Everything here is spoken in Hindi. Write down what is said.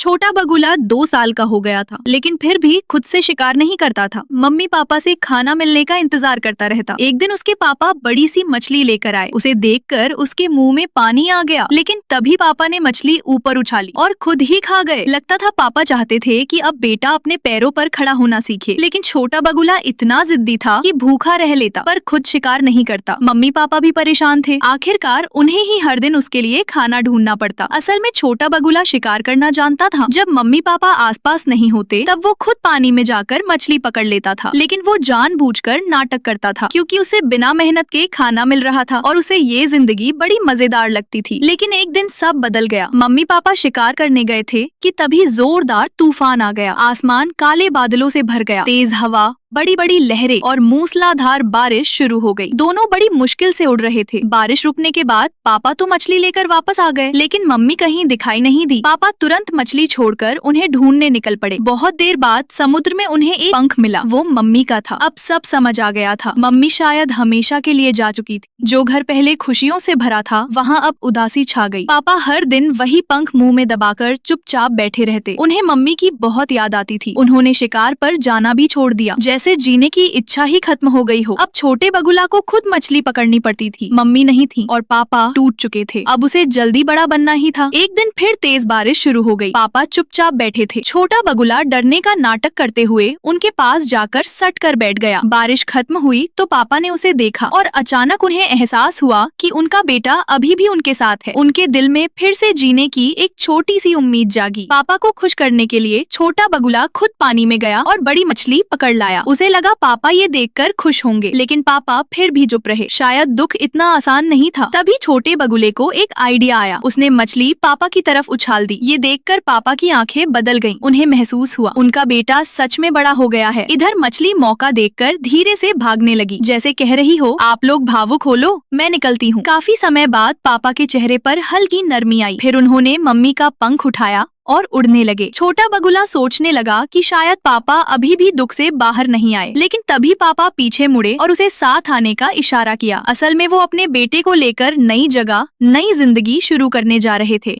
छोटा बगुला 2 साल का हो गया था, लेकिन फिर भी खुद से शिकार नहीं करता था। मम्मी पापा से खाना मिलने का इंतजार करता रहता। एक दिन उसके पापा बड़ी सी मछली लेकर आए। उसे देखकर उसके मुंह में पानी आ गया, लेकिन तभी पापा ने मछली ऊपर उछाली और खुद ही खा गए। लगता था पापा चाहते थे कि अब बेटा अपने पैरों पर खड़ा होना सीखे, लेकिन छोटा बगुला इतना जिद्दी था कि भूखा रह लेता पर खुद शिकार नहीं करता। मम्मी पापा भी परेशान थे। आखिरकार उन्हें ही हर दिन उसके लिए खाना ढूंढना पड़ता। असल में छोटा बगुला शिकार करना जानता था। जब मम्मी पापा आसपास नहीं होते तब वो खुद पानी में जाकर मछली पकड़ लेता था, लेकिन वो जानबूझकर नाटक करता था क्योंकि उसे बिना मेहनत के खाना मिल रहा था और उसे ये जिंदगी बड़ी मजेदार लगती थी। लेकिन एक दिन सब बदल गया। मम्मी पापा शिकार करने गए थे कि तभी जोरदार तूफान आ गया। आसमान काले बादलों से भर गया। तेज हवा, बड़ी बड़ी लहरें और मूसलाधार बारिश शुरू हो गई। दोनों बड़ी मुश्किल से उड़ रहे थे। बारिश रुकने के बाद पापा तो मछली लेकर वापस आ गए, लेकिन मम्मी कहीं दिखाई नहीं दी। पापा तुरंत मछली छोड़कर उन्हें ढूंढने निकल पड़े। बहुत देर बाद समुद्र में उन्हें एक पंख मिला। वो मम्मी का था। अब सब समझ आ गया था। मम्मी शायद हमेशा के लिए जा चुकी थी। जो घर पहले खुशियों से भरा था, वहाँ अब उदासी छा गई। पापा हर दिन वही पंख मुंह में दबाकर चुपचाप बैठे रहते। उन्हें मम्मी की बहुत याद आती थी। उन्होंने शिकार पर जाना भी छोड़ दिया, जैसे जीने की इच्छा ही खत्म हो गई हो। अब छोटे बगुला को खुद मछली पकड़नी पड़ती थी। मम्मी नहीं थी और पापा टूट चुके थे। अब उसे जल्दी बड़ा बनना ही था। एक दिन फिर तेज बारिश शुरू हो गई। पापा चुपचाप बैठे थे। छोटा बगुला डरने का नाटक करते हुए उनके पास जाकर सट कर बैठ गया। बारिश खत्म हुई तो पापा ने उसे देखा और अचानक उन्हें एहसास हुआ कि उनका बेटा अभी भी उनके साथ है। उनके दिल में फिर से जीने की एक छोटी सी उम्मीद जागी। पापा को खुश करने के लिए छोटा बगुला खुद पानी में गया और बड़ी मछली पकड़ लाया। उसे लगा पापा ये देखकर खुश होंगे, लेकिन पापा फिर भी चुप रहे। शायद दुख इतना आसान नहीं था। तभी छोटे बगुले को एक आइडिया आया। उसने मछली पापा की तरफ उछाल दी। ये देखकर पापा की आंखें बदल गईं। उन्हें महसूस हुआ उनका बेटा सच में बड़ा हो गया है। इधर मछली मौका देखकर धीरे से भागने लगी, जैसे कह रही हो, आप लोग भावुक हो लो, मैं निकलती हूँ। काफी समय बाद पापा के चेहरे पर हल्की नरमी आई। फिर उन्होंने मम्मी का पंख उठाया और उड़ने लगे। छोटा बगुला सोचने लगा कि शायद पापा अभी भी दुख से बाहर नहीं आए, लेकिन तभी पापा पीछे मुड़े और उसे साथ आने का इशारा किया। असल में वो अपने बेटे को लेकर नई जगह, नई जिंदगी शुरू करने जा रहे थे।